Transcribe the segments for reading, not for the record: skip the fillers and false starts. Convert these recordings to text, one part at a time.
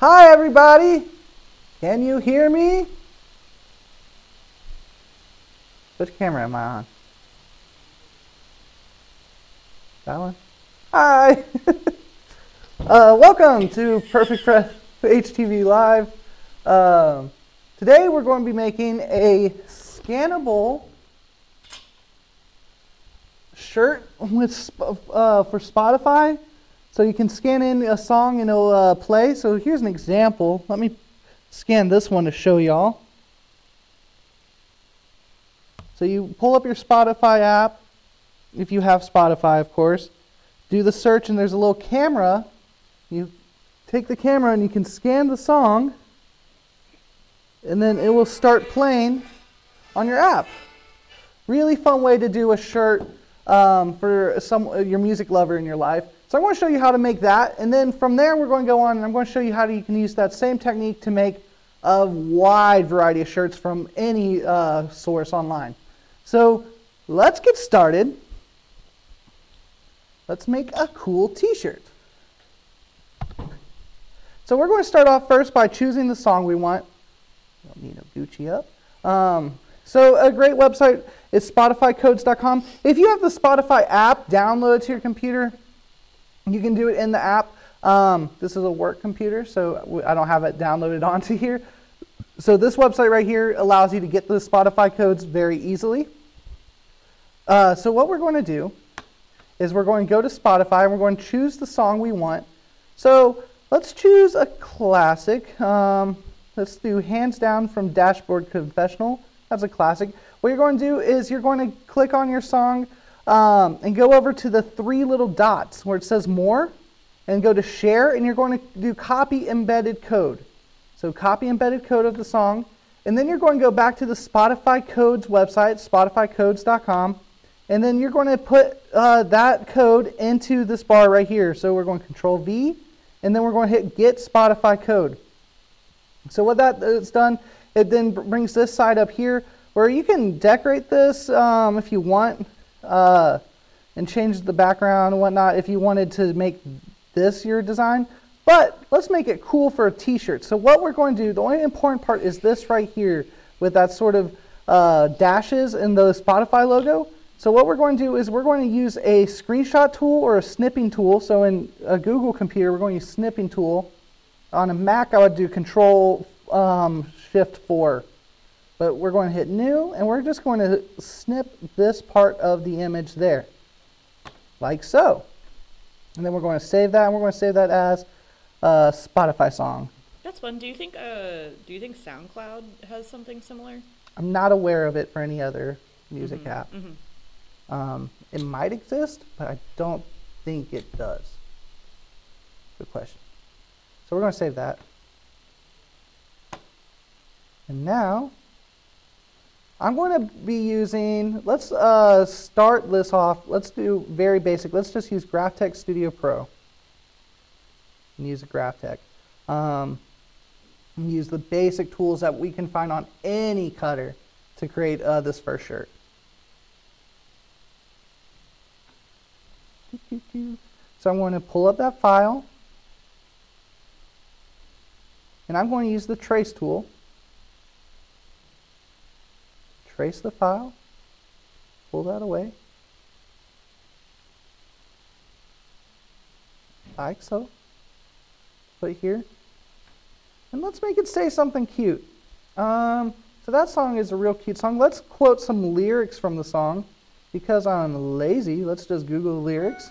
Hi everybody! Can you hear me? Which camera am I on? That one? Hi! Welcome to PerfecPress HTV Live. Today we're going to be making a scannable shirt with for Spotify. So you can scan in a song and it'll play. So here's an example. Let me scan this one to show y'all. So you pull up your Spotify app, if you have Spotify, of course. Do the search and there's a little camera. You take the camera and you can scan the song and then it will start playing on your app. Really fun way to do a shirt for your music lover in your life. So I'm going to show you how to make that, and then from there we're going to go on and I'm going to show you how you can use that same technique to make a wide variety of shirts from any source online. So let's get started. Let's make a cool t-shirt. So we're going to start off first by choosing the song we want. Don't need a Gucci up. So a great website is spotifycodes.com. If you have the Spotify app downloaded to your computer, you can do it in the app. This is a work computer, so I don't have it downloaded onto here. So this website right here allows you to get the Spotify codes very easily. So what we're going to do is we're going to go to Spotify and we're going to choose the song we want. So let's choose a classic. Let's do Hands Down from Dashboard Confessional. That's a classic. What you're going to do is you're going to click on your song and go over to the three little dots where it says More and go to Share, and you're going to do Copy Embedded Code. So copy embedded code of the song, and then you're going to go back to the Spotify Codes website, spotifycodes.com, and then you're going to put that code into this bar right here. So we're going to Control V, and then we're going to hit Get Spotify Code. So what that is done, it then brings this side up here where you can decorate this if you want and change the background and whatnot if you wanted to make this your design. But let's make it cool for a t-shirt. So what we're going to do, the only important part is this right here with that sort of dashes in the Spotify logo. So what we're going to do is we're going to use a screenshot tool or a snipping tool. So in a Google computer, we're going to use snipping tool. On a Mac, I would do Control Shift 4. But we're going to hit New, and we're just going to snip this part of the image there, like so. And then we're going to save that, and we're going to save that as a Spotify song. That's fun. Do you think SoundCloud has something similar? I'm not aware of it for any other music app. It might exist, but I don't think it does. Good question. So we're going to save that. And now I'm going to be using, let's start this off. Let's do very basic. Let's just use GraphTech Studio Pro. And use a GraphTech. And use the basic tools that we can find on any cutter to create this first shirt. So I'm going to pull up that file. And I'm going to use the trace tool. Trace the file, pull that away, like so. Put it here, and let's make it say something cute. So that song is a real cute song. Let's quote some lyrics from the song. Because I'm lazy, let's just Google the lyrics.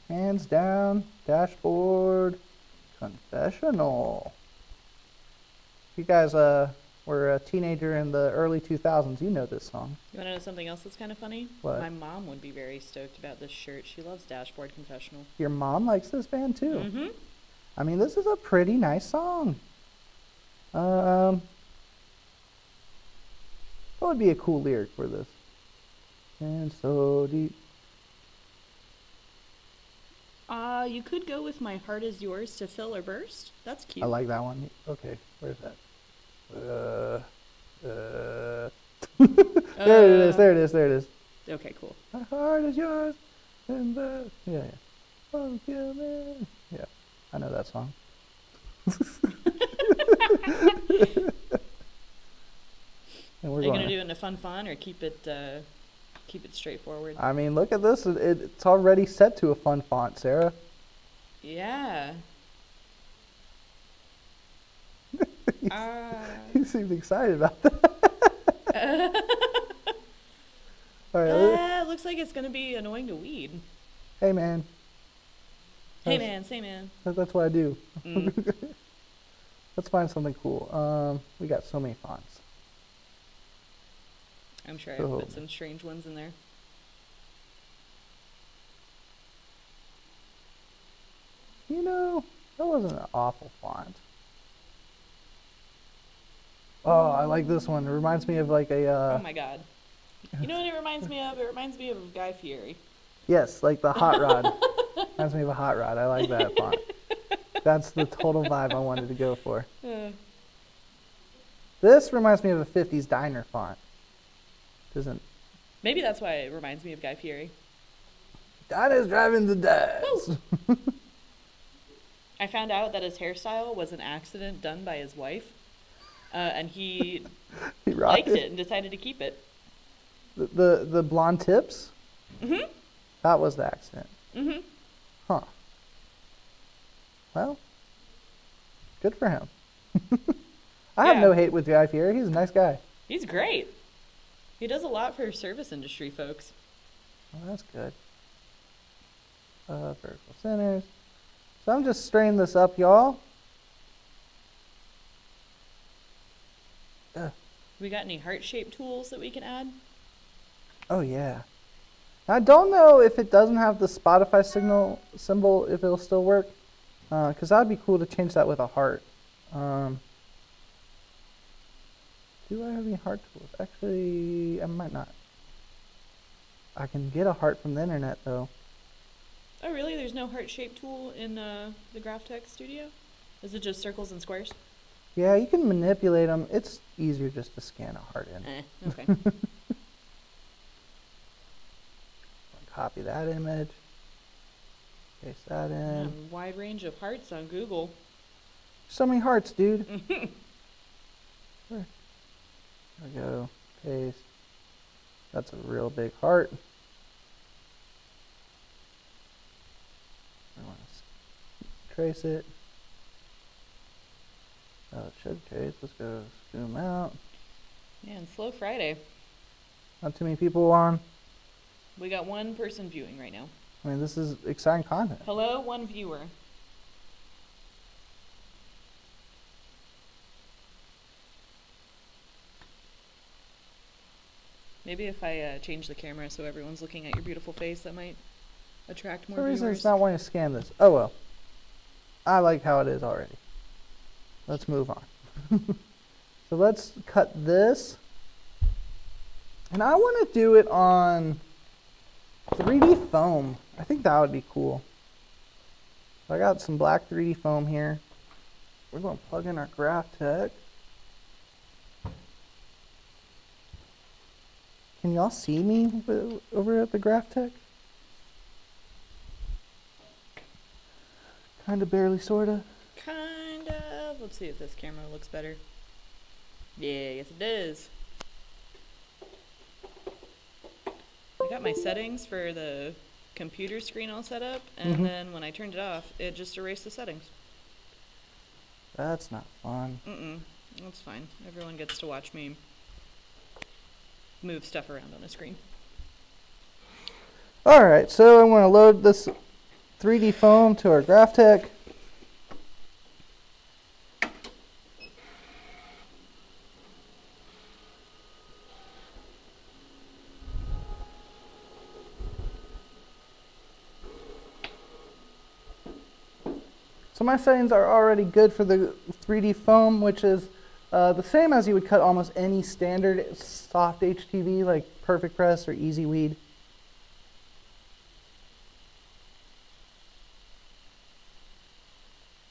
Hands down, dashboard, confessional. You guys were a teenager in the early 2000s, you know this song. You want to know something else that's kind of funny? What? My mom would be very stoked about this shirt. She loves Dashboard Confessional. Your mom likes this band too? I mean, this is a pretty nice song. What would be a cool lyric for this? And so deep. You could go with My Heart Is Yours to Fill or Burst. That's cute. I like that one. Okay, where's that? There it is. Okay, cool. My heart is yours. And yeah. Oh, yeah, man. Yeah, I know that song. And we're Are you going gonna do it in a fun or keep it straightforward? I mean, look at this. It's already set to a fun font, Sarah. Yeah. You seemed excited about that. All right. Looks like it's gonna be annoying to weed. Hey, man. Hey man, say man. That's what I do. Mm. Let's find something cool. We got so many fonts. I'm sure I put some strange ones in there. You know, that wasn't an awful font. Oh, I like this one. It reminds me of like a... oh my god. You know what it reminds me of? It reminds me of Guy Fieri. Yes, like the hot rod. Reminds me of a hot rod. I like that font. That's the total vibe I wanted to go for. This reminds me of a 50s diner font. Doesn't... Maybe that's why it reminds me of Guy Fieri. Dinah's driving the dash. I found out that his hairstyle was an accident done by his wife. And he liked it and decided to keep it. The blonde tips? Mm-hmm. That was the accident. Mm-hmm. Huh. Well, good for him. I have no hate with Guy Fieri. He's a nice guy. He's great. He does a lot for service industry folks. Well, that's good. Vertical centers. So I'm just straightening this up, y'all. We got any heart-shaped tools that we can add? Oh, yeah. I don't know if it doesn't have the Spotify signal symbol, if it'll still work. Because that would be cool to change that with a heart. Do I have any heart tools? Actually, I might not. I can get a heart from the internet, though. Oh, really? There's no heart-shaped tool in the GraphTech Studio? Is it just circles and squares? Yeah, you can manipulate them. It's easier just to scan a heart in. Okay. Copy that image. Paste that in. Wide range of hearts on Google. So many hearts, dude. There we go. Paste. That's a real big heart. I want to trace it. Oh, it should trace. Let's go zoom out. Man, slow Friday. Not too many people on. We got one person viewing right now. I mean, this is exciting content. Hello, one viewer. Maybe if I change the camera so everyone's looking at your beautiful face, that might attract more For some reason viewers. it's not wanting to scan this. Oh well. I like how it is already. Let's move on. So let's cut this. And I want to do it on 3D foam. I think that would be cool. So I got some black 3D foam here. We're going to plug in our GraphTech. Can y'all see me over at the GraphTech? Kind of, barely, sort of. Kind of. Let's see if this camera looks better. Yeah, yes it does. I got my settings for the computer screen all set up, and then when I turned it off, it just erased the settings. That's not fun. That's fine. Everyone gets to watch me move stuff around on a screen. Alright, so I'm going to load this 3D foam to our GraphTech. So my settings are already good for the 3D foam, which is the same as you would cut almost any standard soft HTV like PerfecPress or EasyWeed.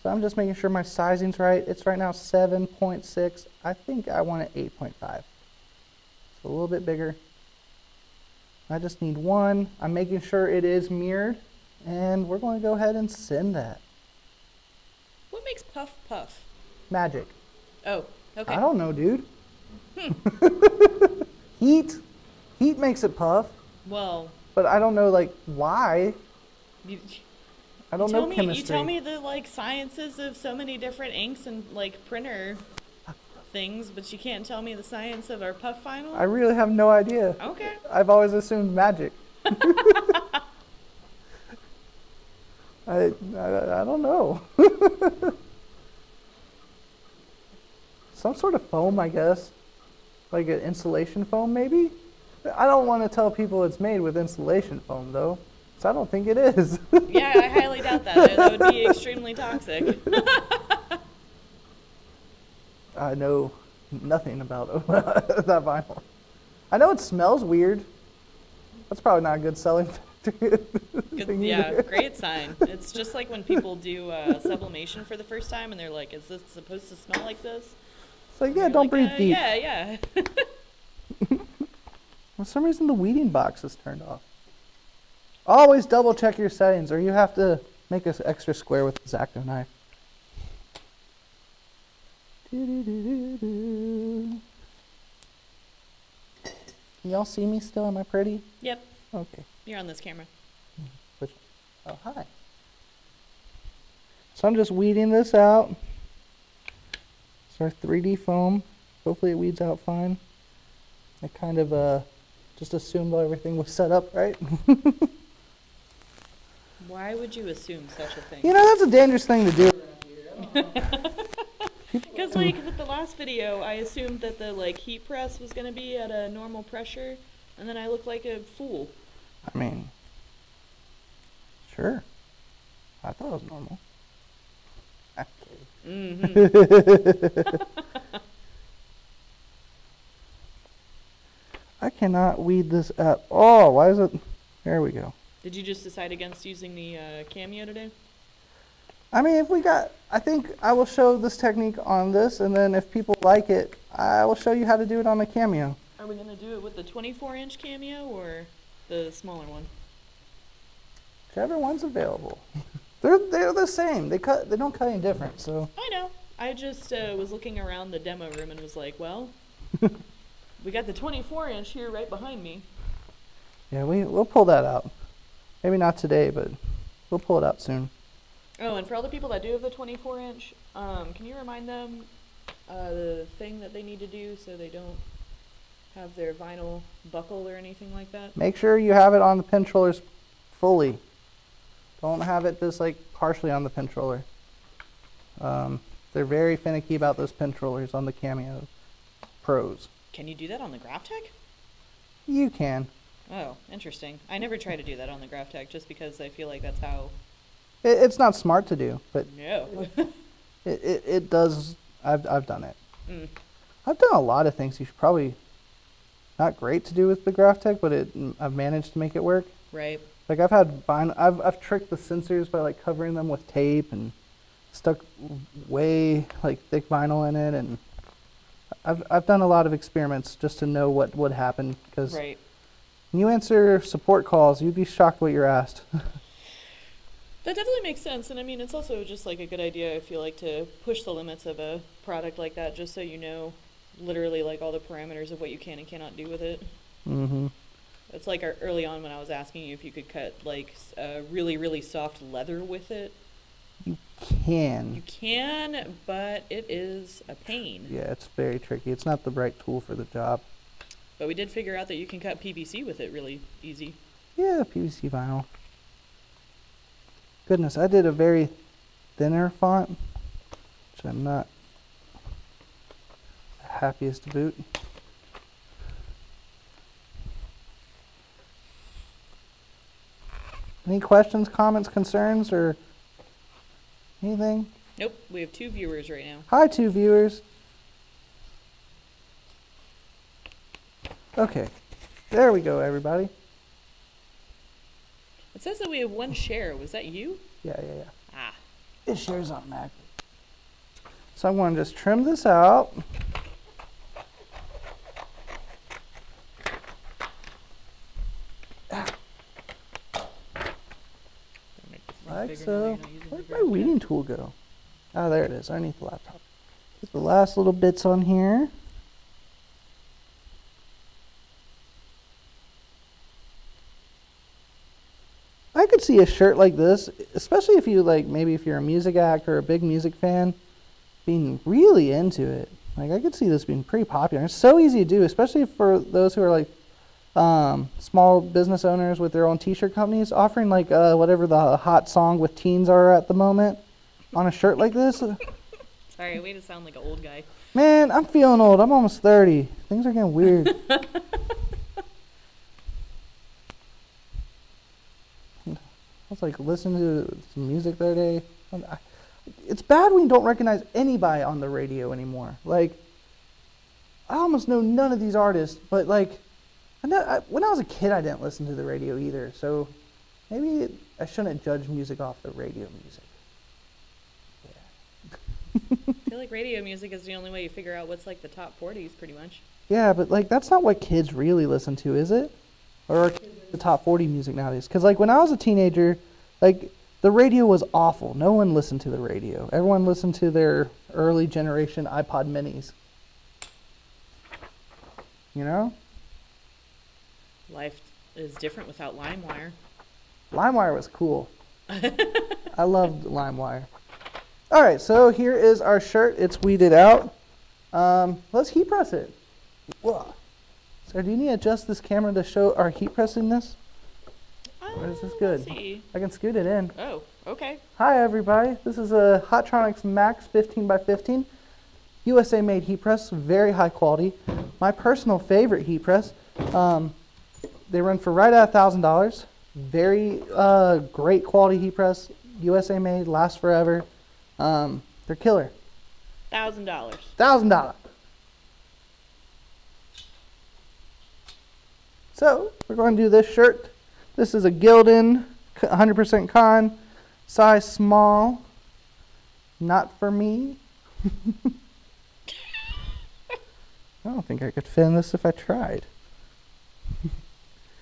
So I'm just making sure my sizing's right. It's right now 7.6. I think I want it 8.5. It's a little bit bigger. I just need one. I'm making sure it is mirrored, and we're going to go ahead and send that. What makes puff puff? Magic. Oh, okay. I don't know, dude. Heat makes it puff, Well, but I don't know like why. you, I don't know chemistry. You tell me the like sciences of so many different inks and like printer things, but you can't tell me the science of our puff vinyl? I really have no idea. Okay. I've always assumed magic. I don't know. Some sort of foam, I guess. Like an insulation foam, maybe? I don't want to tell people it's made with insulation foam, though. So I don't think it is. Yeah, I highly doubt that. That would be extremely toxic. I know nothing about that vinyl. I know it smells weird. That's probably not a good selling factor. Yeah, great sign. It's just like when people do sublimation for the first time and they're like, is this supposed to smell like this? So yeah, don't breathe deep. Yeah. For some reason the weeding box is turned off. Always double check your settings or you have to make an extra square with the X-Acto knife. Can y'all see me still? Am I pretty? Yep. Okay. You're on this camera. Oh, hi. So I'm just weeding this out. It's our 3D foam. Hopefully it weeds out fine. I kind of just assumed everything was set up right. Why would you assume such a thing? You know, that's a dangerous thing to do. Because like with the last video, I assumed that the like heat press was going to be at a normal pressure, and then I looked like a fool. I mean, sure. I thought it was normal. I cannot weed this at all. Why is it? There we go. Did you just decide against using the Cameo today? I mean, I think I will show this technique on this, and then if people like it, I will show you how to do it on the Cameo. Are we going to do it with the 24-inch Cameo or the smaller one? Whichever one's available. They're the same. They don't cut any different. So I know. I just was looking around the demo room and was like, well, we got the 24-inch here right behind me. Yeah, we'll pull that out. Maybe not today, but we'll pull it out soon. Oh, and for all the people that do have the 24-inch, can you remind them the thing that they need to do so they don't have their vinyl buckle or anything like that? Make sure you have it on the pin controllers fully. Don't have it just like partially on the pin controller. They're very finicky about those pin controllers on the Cameo Pros. Can you do that on the GraphTech? You can. Oh, interesting. I never try to do that on the GraphTech just because I feel like that's how... It's not smart to do, but no. it does. I've done it. Mm. I've done a lot of things you should probably not great to do with the GraphTech, but I've managed to make it work. Right. Like I've tricked the sensors by like covering them with tape and stuck way like thick vinyl in it, and I've done a lot of experiments just to know what would happen, because right. when you answer support calls, you'd be shocked what you're asked. That definitely makes sense, and I mean, it's also just like a good idea, I feel like, to push the limits of a product like that, just so you know literally like all the parameters of what you can and cannot do with it. Mm-hmm. It's like early on when I was asking you if you could cut like really, really soft leather with it. You can. You can, but it is a pain. Yeah, it's very tricky. It's not the right tool for the job. But we did figure out that you can cut PVC with it really easy. Yeah, PVC vinyl. Goodness, I did a very thinner font, which I'm not the happiest to boot. Any questions, comments, concerns, or anything? Nope, we have 2 viewers right now. Hi, 2 viewers. Okay, there we go, everybody. It says that we have 1 share. Was that you? Yeah. Ah. It shares automatically. So I'm going to just trim this out. Like so. Where'd my weeding tool go? Ah, there it is, underneath the laptop. Get the last little bits on here. I could see a shirt like this, especially if you like, maybe if you're a music act or a big music fan, being really into it. Like I could see this being pretty popular. It's so easy to do, especially for those who are like small business owners with their own t-shirt companies, offering like whatever the hot song with teens are at the moment on a shirt like this. Sorry, way to sound like an old guy. Man, I'm feeling old. I'm almost 30. Things are getting weird. I was like listening to some music the other day. It's bad when you don't recognize anybody on the radio anymore. Like, I almost know none of these artists, but like, when I was a kid, I didn't listen to the radio either. So maybe I shouldn't judge music off the radio music. Yeah. I feel like radio music is the only way you figure out what's like the top 40s, pretty much. Yeah, but like that's not what kids really listen to, is it? Or are kids the top 40 music nowadays? Because like when I was a teenager, like the radio was awful. No one listened to the radio. Everyone listened to their early generation iPod minis. You know? Life is different without LimeWire. LimeWire was cool. I loved LimeWire. All right, so here is our shirt. It's weeded out. Let's heat press it. Whoa. So do you need to adjust this camera to show our heat pressing this? Or is this good? Let's see. I can scoot it in. Oh, okay. Hi everybody. This is a Hotronix Max 15x15 USA made heat press, very high quality. My personal favorite heat press. They run for right at $1,000. Very great quality heat press, USA made, lasts forever. They're killer. $1,000. $1,000. So we're going to do this shirt. This is a Gildan, 100% cotton, size small. Not for me. I don't think I could fit in this if I tried.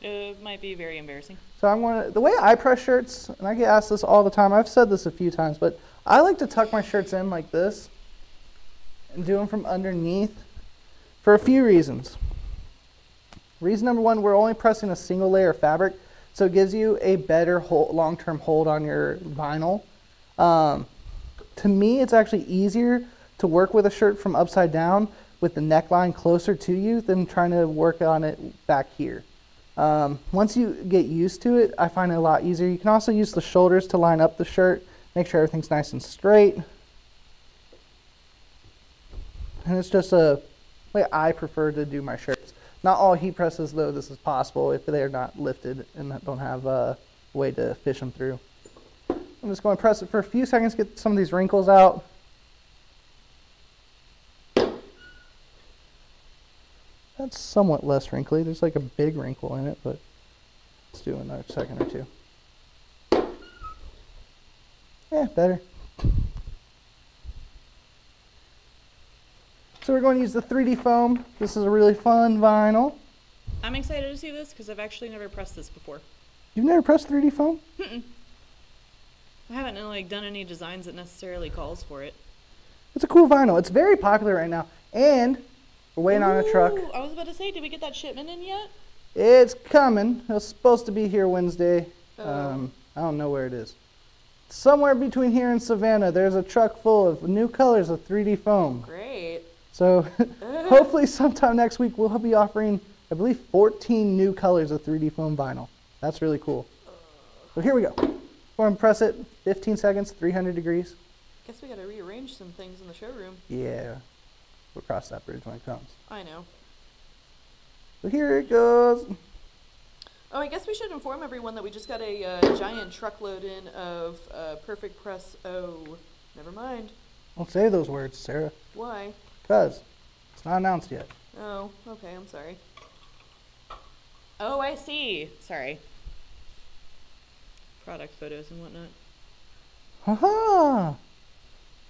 It might be very embarrassing. So I'm going to, the way I press shirts, and I get asked this all the time, I've said this a few times, but I like to tuck my shirts in like this and do them from underneath for a few reasons. Reason number one, we're only pressing a single layer of fabric, so it gives you a better long-term hold on your vinyl. To me, it's actually easier to work with a shirt from upside down with the neckline closer to you than trying to work on it back here. Once you get used to it, I find it a lot easier. You can also use the shoulders to line up the shirt, make sure everything's nice and straight. And it's just a way I prefer to do my shirts. Not all heat presses, though, this is possible if they're not lifted and don't have a way to fish them through. I'm just going to press it for a few seconds, get some of these wrinkles out. That's somewhat less wrinkly. There's like a big wrinkle in it, but let's do another second or two. Yeah, better. So we're going to use the 3D foam. This is a really fun vinyl. I'm excited to see this because I've actually never pressed this before. You've never pressed 3D foam? Mm-mm. I haven't like done any designs that necessarily calls for it. It's a cool vinyl. It's very popular right now. And we're waiting on a truck. I was about to say, did we get that shipment in yet? It's coming. It was supposed to be here Wednesday. Oh. I don't know where it is. Somewhere between here and Savannah, there's a truck full of new colors of 3D foam. Great. So hopefully sometime next week we'll be offering, I believe, 14 new colors of 3D foam vinyl. That's really cool. So here we go. Go and press it, 15 seconds, 300 degrees. Guess we gotta rearrange some things in the showroom. Yeah, we'll cross that bridge when it comes. I know. So here it goes. Oh, I guess we should inform everyone that we just got a giant truckload in of PerfecPress. Oh, never mind. Don't say those words, Sarah. Why? Because it's not announced yet. Oh, okay, I'm sorry. Oh, I see. Sorry. Product photos and whatnot. Haha!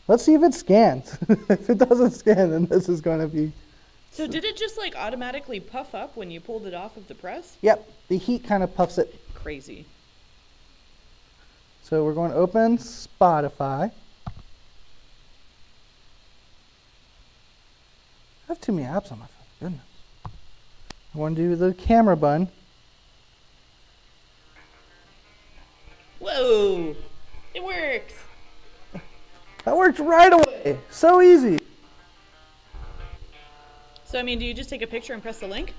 Let's see if it scans. If it doesn't scan, then this is going to be... So did it just like automatically puff up when you pulled it off of the press? Yep, the heat kind of puffs it. Crazy. So we're going to open Spotify. have too many apps on my phone. Goodness. I want to do the camera bun. Whoa! It works! That worked right away. So easy. So, I mean, do you just take a picture and press the link?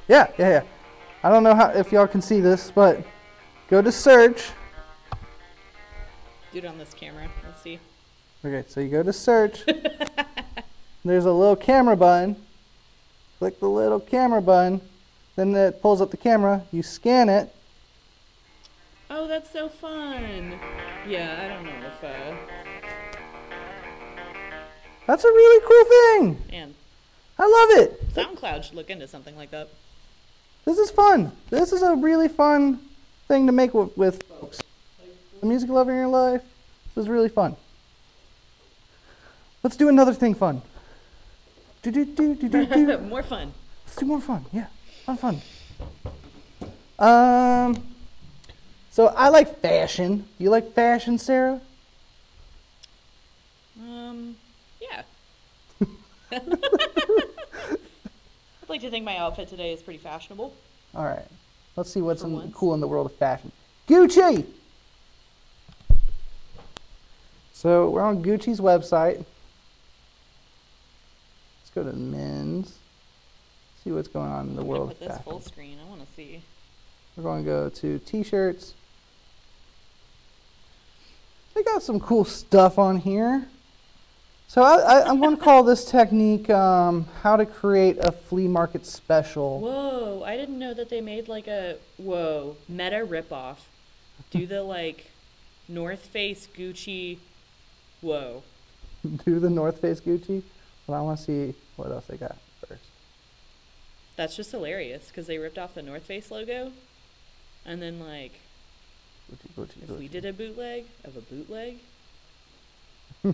Yeah. I don't know if y'all can see this, but go to search. Do it on this camera. Let's see. Okay, so you go to search. There's a little camera button. Click the little camera button. Then it pulls up the camera. You scan it. Oh, that's so fun. Yeah, I don't know if, That's a really cool thing. Man, I love it. SoundCloud should look into something like that. This is fun. This is a really fun thing to make with folks. The music lover in your life. This is really fun. Let's do another thing fun. Do. More fun. Let's do more fun. Yeah, fun. So I like fashion. Do you like fashion, Sarah? Yeah. I'd like to think my outfit today is pretty fashionable. All right. Let's see what's For once. cool in the world of fashion. Gucci! So we're on Gucci's website. Let's go to men's. See what's going on in the world of Put this fashion. full screen. I want to see. We're going to go to t-shirts. They got some cool stuff on here. So I'm going to call this technique how to create a flea market special. Whoa! I didn't know that they made like a meta ripoff. Do the like North Face Gucci. Whoa! Do the North Face Gucci. But I want to see what else they got first. That's just hilarious because they ripped off the North Face logo, and then like Gucci. if we did a bootleg of a bootleg.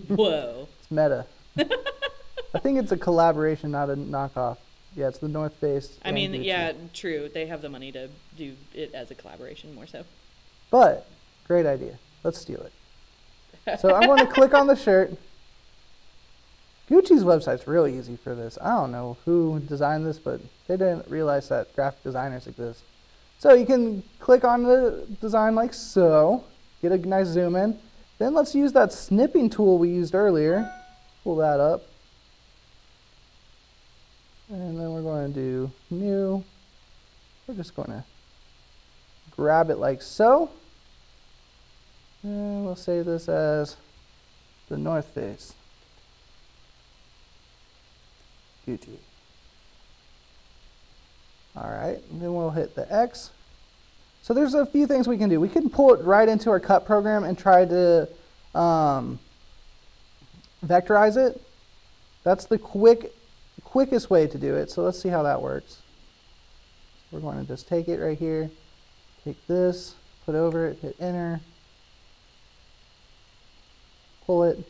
Whoa! It's meta. I think it's a collaboration, not a knockoff. Yeah, it's the North Face. I and mean, Gucci. yeah, true. They have the money to do it as a collaboration more so. But great idea. Let's steal it. So I'm going to click on the shirt. Gucci's website's really easy for this. I don't know who designed this, but they didn't realize that graphic designers exist. So you can click on the design like so, get a nice zoom in. Then let's use that snipping tool we used earlier. Pull that up. And then we're going to do new. We're just going to grab it like so. And we'll save this as the North Face. Gucci. Alright, then we'll hit the X. So there's a few things we can do. We can pull it right into our cut program and try to vectorize it. That's the quickest way to do it. So let's see how that works. We're going to just take it right here, take this, put over it, hit enter, pull it.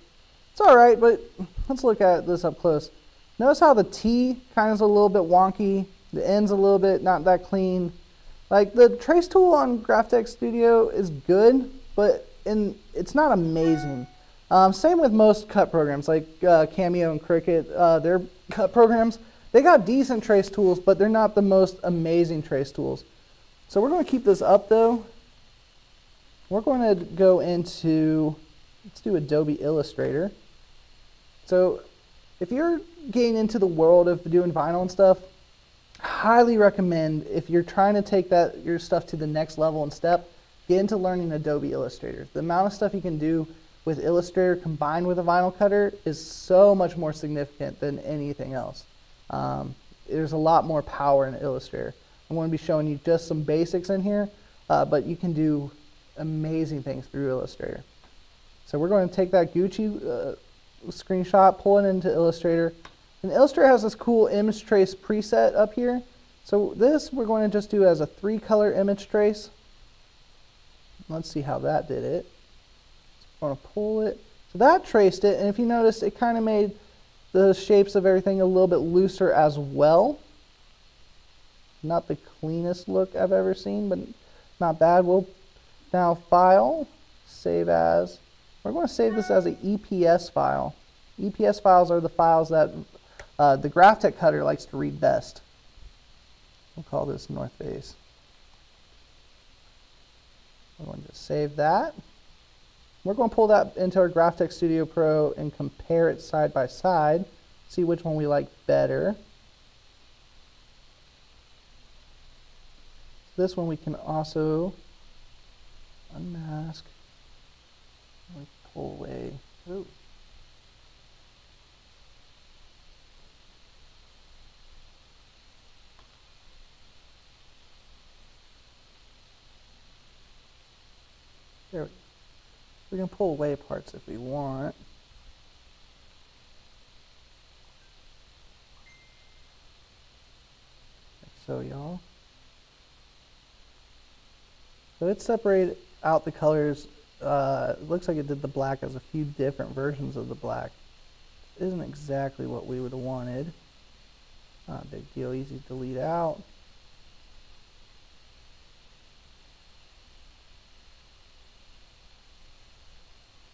It's alright, but let's look at this up close. Notice how the T kind of is a little bit wonky, the end's a little bit not that clean. Like the trace tool on Graphics Studio is good, but it's not amazing. Same with most cut programs like Cameo and Cricut. Their cut programs, they got decent trace tools, but they're not the most amazing trace tools. So we're going to keep this up though. We're going to go into, let's do Adobe Illustrator. So if you're getting into the world of doing vinyl and stuff, highly recommend if you're trying to take your stuff to the next level and step, get into learning Adobe Illustrator. The amount of stuff you can do with Illustrator combined with a vinyl cutter is so much more significant than anything else. There's a lot more power in Illustrator. I'm going to be showing you just some basics in here, but you can do amazing things through Illustrator. So we're going to take that Gucci screenshot, pull it into Illustrator. And Illustrator has this cool image trace preset up here. So this we're going to just do as a 3-color image trace. Let's see how that did it. So I'm going to pull it. So that traced it, and if you notice, it kind of made the shapes of everything a little bit looser as well. Not the cleanest look I've ever seen, but not bad. We'll now file, save as. We're going to save this as an EPS file. EPS files are the files that the Graphic cutter likes to read best. We'll call this North Face. I'm going to save that. We're going to pull that into our Graphic Studio Pro and compare it side by side, see which one we like better. This one we can also unmask. We pull away. Ooh. There we can pull away parts if we want. Like so, y'all. So it separated out the colors. It looks like it did the black as a few different versions of the black. Isn't exactly what we would have wanted. Not a big deal, easy to delete out.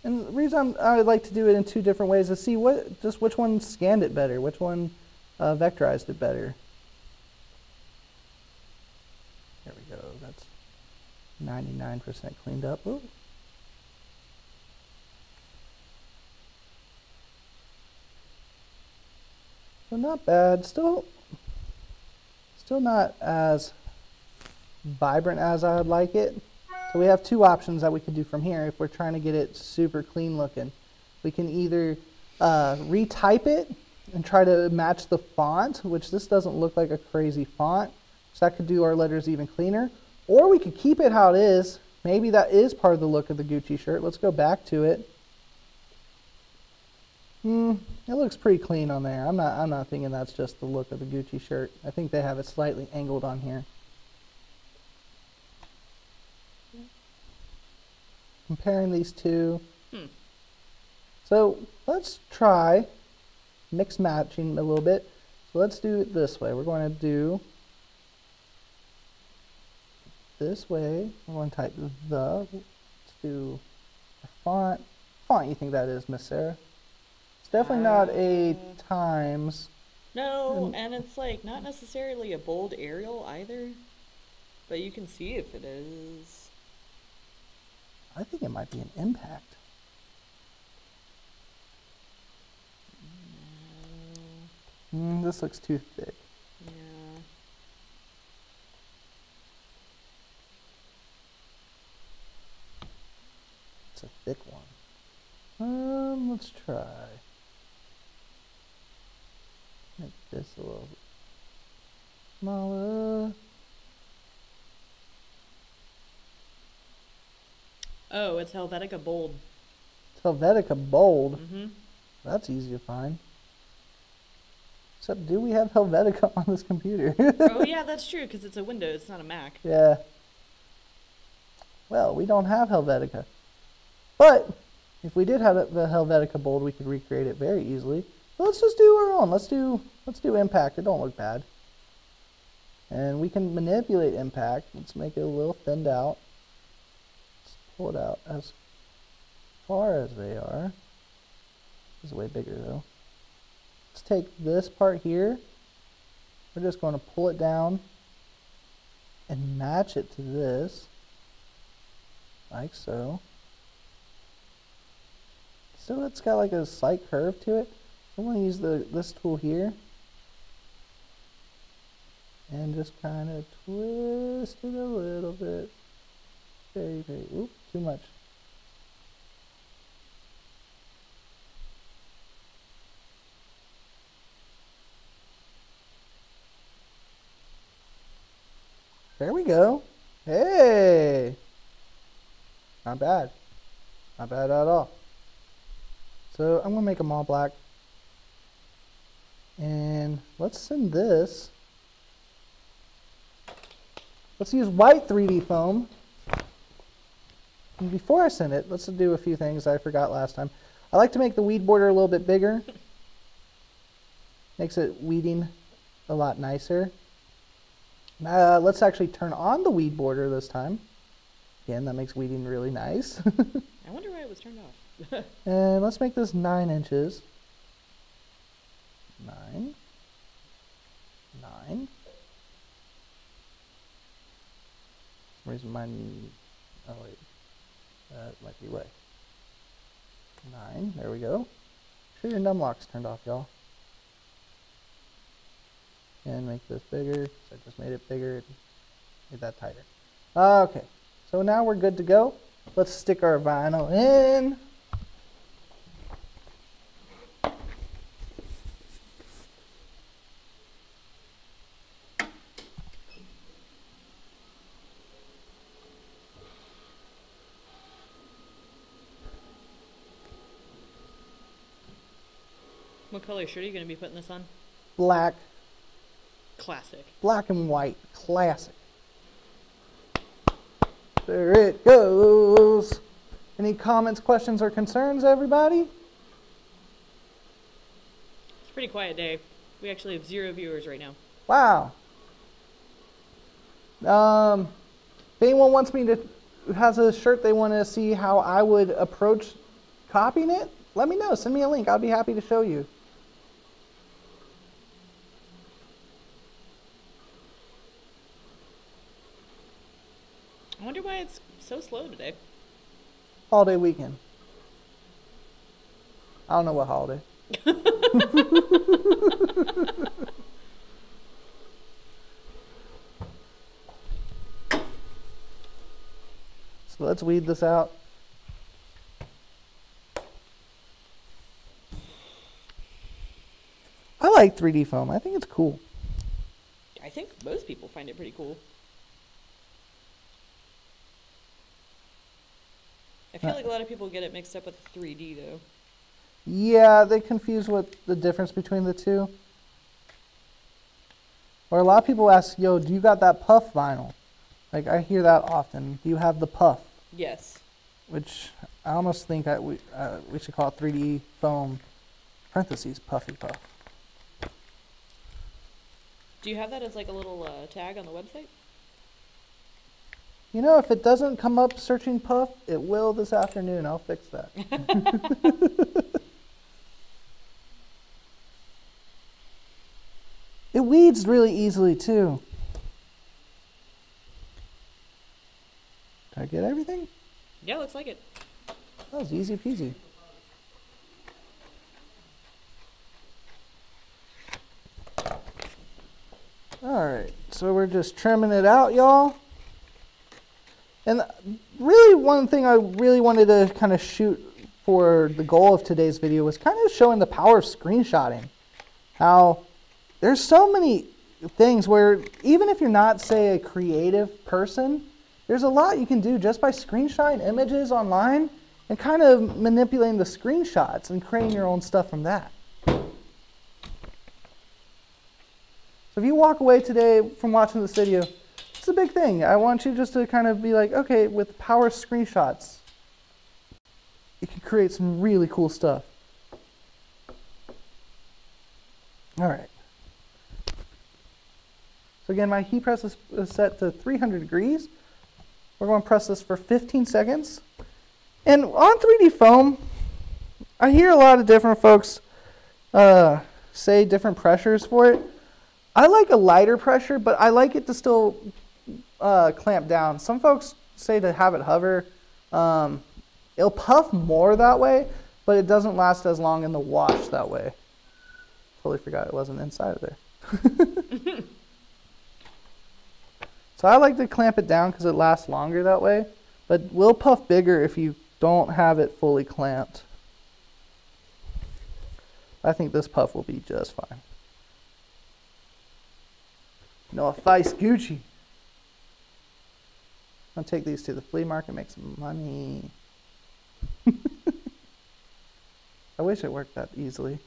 And the reason I like to do it in two different ways is see which one scanned it better, which one vectorized it better. There we go. That's 99% cleaned up. Ooh. So not bad. Still not as vibrant as I would like it. So we have two options that we can do from here if we're trying to get it super clean looking. We can either retype it and try to match the font, which this doesn't look like a crazy font, so that could do our letters even cleaner. Or we could keep it how it is. Maybe that is part of the look of the Gucci shirt. Let's go back to it. It looks pretty clean on there. I'm not thinking that's just the look of the Gucci shirt. I think they have it slightly angled on here. Comparing these two. So let's try mix matching a little bit. So let's do it this way. We're going to do this way. We're going to type the. Let's do a font. Font you think that is, Miss Sarah? It's definitely not a Times. No, and it's like not necessarily a bold Arial either, but you can see if it is. I think it might be an Impact. No. This looks too thick. Yeah. It's a thick one. Let's try. Make this a little smaller. Oh, it's Helvetica Bold. It's Helvetica Bold. Mm-hmm. That's easy to find. Except, do we have Helvetica on this computer? Oh, yeah, that's true, because it's a Windows, it's not a Mac. Yeah. Well, we don't have Helvetica. But, if we did have the Helvetica Bold, we could recreate it very easily. So let's just do our own. Let's do Impact. It don't look bad. And we can manipulate Impact. Let's make it a little thinned out. Pull it out as far as they are. This is way bigger though. Let's take this part here. We're just going to pull it down and match it to this, like so. So it's got like a slight curve to it. I'm going to use this tool here and just kind of twist it a little bit. Very, oops, too much. There we go. Hey! Not bad. Not bad at all. So I'm going to make them all black. And let's send this. Let's use white 3D foam. And before I send it, let's do a few things I forgot last time. I like to make the weed border a little bit bigger. Makes it weeding a lot nicer. Let's actually turn on the weed border this time. Again, that makes weeding really nice. I wonder why it was turned off. And let's make this 9 inches. 9. 9. For some reason mine, oh wait, that might be way. 9, there we go. Make sure your numlock's turned off, y'all. And make this bigger, so I just made it bigger, made that tighter. Okay, so now we're good to go. Let's stick our vinyl in. What color shirt are you going to be putting this on? Black. Classic. Black and white. Classic. There it goes. Any comments, questions, or concerns, everybody? It's a pretty quiet day. We actually have 0 viewers right now. Wow. If anyone wants me to, has a shirt they want to see how I would approach copying it, let me know. Send me a link. I'll be happy to show you. I wonder why it's so slow today. Holiday weekend. I don't know what holiday. So let's weed this out. I like 3D foam. I think it's cool. I think most people find it pretty cool. I feel like a lot of people get it mixed up with 3D though. Yeah, they confuse what the difference between the two. Or a lot of people ask, yo, do you got that puff vinyl? Like, I hear that often. Do you have the puff? Yes. Which I almost think we should call it 3D foam, parentheses, puffy puff. Do you have that as like a little tag on the website? You know, if it doesn't come up searching puff, it will this afternoon. I'll fix that. It weeds really easily, too. Did I get everything? Yeah, looks like it. That was easy peasy. Alright, so we're just trimming it out, y'all. And really, one thing I really wanted to kind of shoot for the goal of today's video was kind of showing the power of screenshotting. How there's so many things where even if you're not, say, a creative person, there's a lot you can do just by screenshotting images online and kind of manipulating the screenshots and creating your own stuff from that. So if you walk away today from watching this video, it's a big thing. I want you just to kind of be like, okay, with the power of screenshots, you can create some really cool stuff. All right. So again, my heat press is set to 300 degrees. We're going to press this for 15 seconds. And on 3D foam, I hear a lot of different folks say different pressures for it. I like a lighter pressure, but I like it to still clamp down. Some folks say to have it hover. It'll puff more that way, but it doesn't last as long in the wash that way. Totally forgot it wasn't inside of there. So I like to clamp it down because it lasts longer that way, but will puff bigger if you don't have it fully clamped. I think this puff will be just fine. No offense, Gucci. I'll take these to the flea market, make some money. I wish it worked that easily.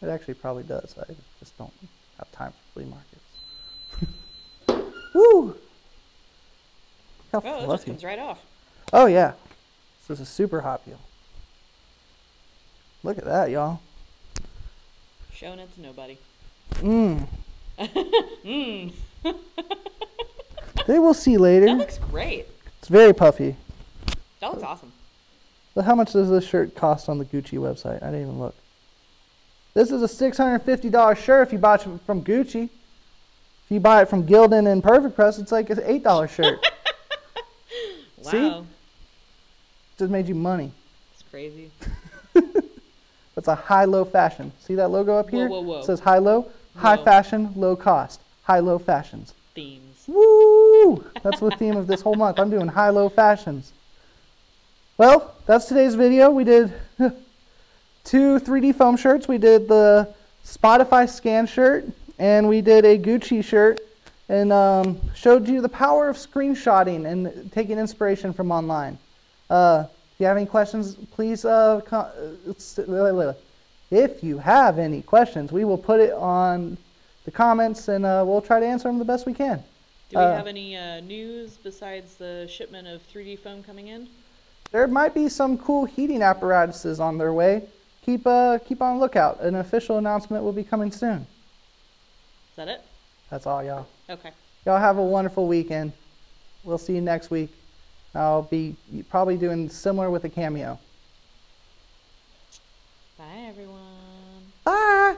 It actually probably does. I just don't have time for flea markets. Woo! How Oh, it just comes right off. Oh yeah. This is a super hot peel. Look at that, y'all. Showing it to nobody. Mmm. Mmm. They will see later. That looks great. It's very puffy. That looks awesome. But how much does this shirt cost on the Gucci website? I didn't even look. This is a $650 shirt if you buy it from Gucci. If you buy it from Gildan and PerfecPress, it's like an $8 shirt. Wow. See? Just made you money. It's crazy. It's a high-low fashion. See that logo up here? Whoa, whoa, whoa. It says high-low, high Whoa. fashion, low cost. High-low fashions. Themes. Woo! That's the theme of this whole month. I'm doing high-low fashions. Well, that's today's video. We did 2 3D foam shirts. We did the Spotify scan shirt, and we did a Gucci shirt, and showed you the power of screenshotting and taking inspiration from online. If you have any questions, please, if you have any questions, we will put it on the comments, and we'll try to answer them the best we can. Do we have any news besides the shipment of 3D foam coming in? There might be some cool heating apparatuses on their way. Keep on the lookout. An official announcement will be coming soon. Is that it? That's all, y'all. Okay. Y'all have a wonderful weekend. We'll see you next week. I'll be probably doing similar with a cameo. Bye, everyone. Bye!